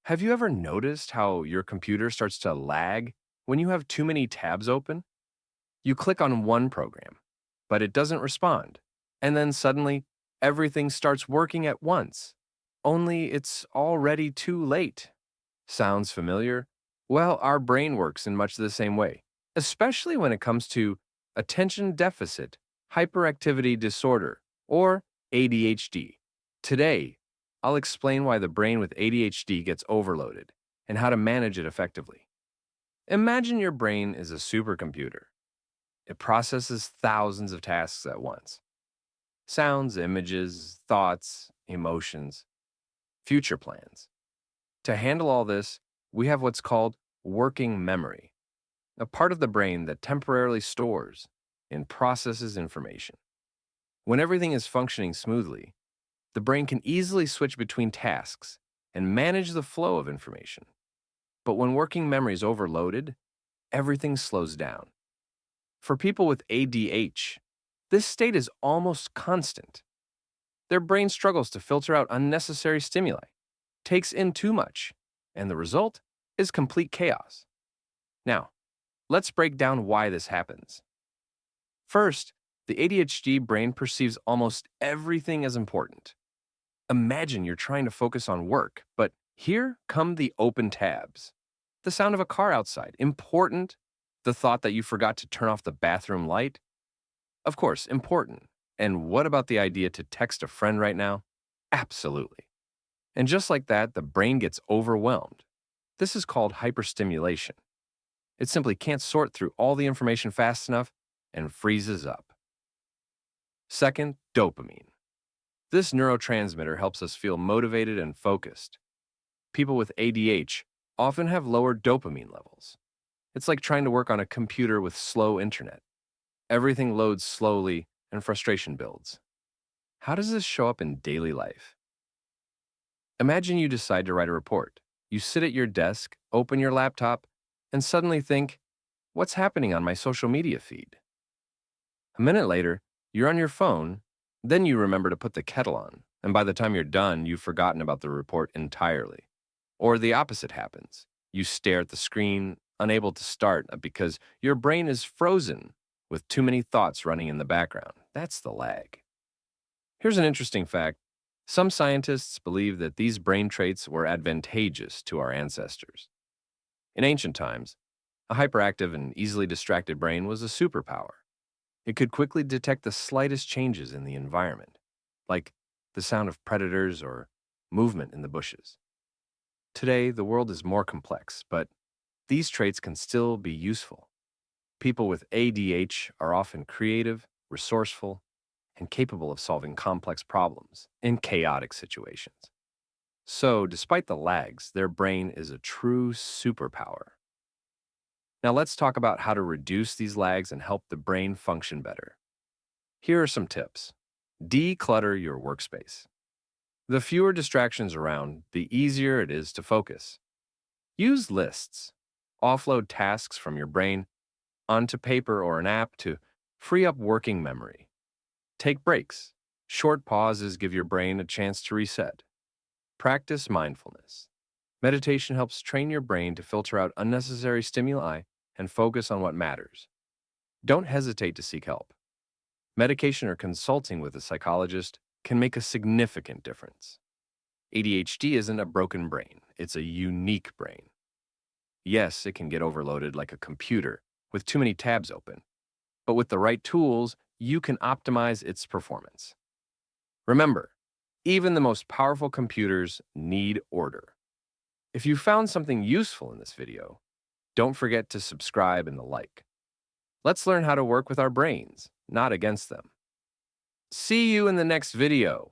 Have you ever noticed how your computer starts to lag when you have too many tabs open? You click on one program, but it doesn't respond. And then suddenly, everything starts working at once. Only it's already too late. Sounds familiar? Well, our brain works in much the same way, especially when it comes to attention deficit hyperactivity disorder, or ADHD. Today, I'll explain why the brain with ADHD gets overloaded and how to manage it effectively. Imagine your brain is a supercomputer. It processes thousands of tasks at once: sounds, images, thoughts, emotions, future plans. To handle all this, we have what's called working memory, a part of the brain that temporarily stores and processes information. When everything is functioning smoothly, the brain can easily switch between tasks and manage the flow of information. But when working memory is overloaded, everything slows down. For people with ADH, this state is almost constant. Their brain struggles to filter out unnecessary stimuli, takes in too much, and the result is complete chaos. Now, let's break down why this happens. First, the ADHD brain perceives almost everything as important. Imagine you're trying to focus on work, but here come the open tabs. The sound of a car outside, important. The thought that you forgot to turn off the bathroom light, of course, important. And what about the idea to text a friend right now? Absolutely. And just like that, the brain gets overwhelmed. This is called hyperstimulation. It simply can't sort through all the information fast enough and freezes up. Second, dopamine. This neurotransmitter helps us feel motivated and focused. People with ADH often have lower dopamine levels. It's like trying to work on a computer with slow internet. Everything loads slowly and frustration builds. How does this show up in daily life? Imagine you decide to write a report. You sit at your desk, open your laptop, and suddenly think, what's happening on my social media feed? A minute later, you're on your phone, then you remember to put the kettle on, and by the time you're done, you've forgotten about the report entirely. Or the opposite happens. You stare at the screen, unable to start because your brain is frozen with too many thoughts running in the background. That's the lag. Here's an interesting fact. Some scientists believe that these brain traits were advantageous to our ancestors. In ancient times, a hyperactive and easily distracted brain was a superpower. It could quickly detect the slightest changes in the environment, like the sound of predators or movement in the bushes. Today, the world is more complex, but these traits can still be useful. People with ADH are often creative, resourceful, and capable of solving complex problems in chaotic situations. So, despite the lags, their brain is a true superpower. Now, let's talk about how to reduce these lags and help the brain function better. Here are some tips. Declutter your workspace. The fewer distractions around, the easier it is to focus. Use lists. Offload tasks from your brain onto paper or an app to free up working memory. Take breaks. Short pauses give your brain a chance to reset. Practice mindfulness. Meditation helps train your brain to filter out unnecessary stimuli and focus on what matters. Don't hesitate to seek help. Medication or consulting with a psychologist can make a significant difference. ADHD isn't a broken brain, it's a unique brain. Yes, it can get overloaded like a computer with too many tabs open, but with the right tools, you can optimize its performance. Remember, even the most powerful computers need order. If you found something useful in this video, don't forget to subscribe and the like. Let's learn how to work with our brains, not against them. See you in the next video.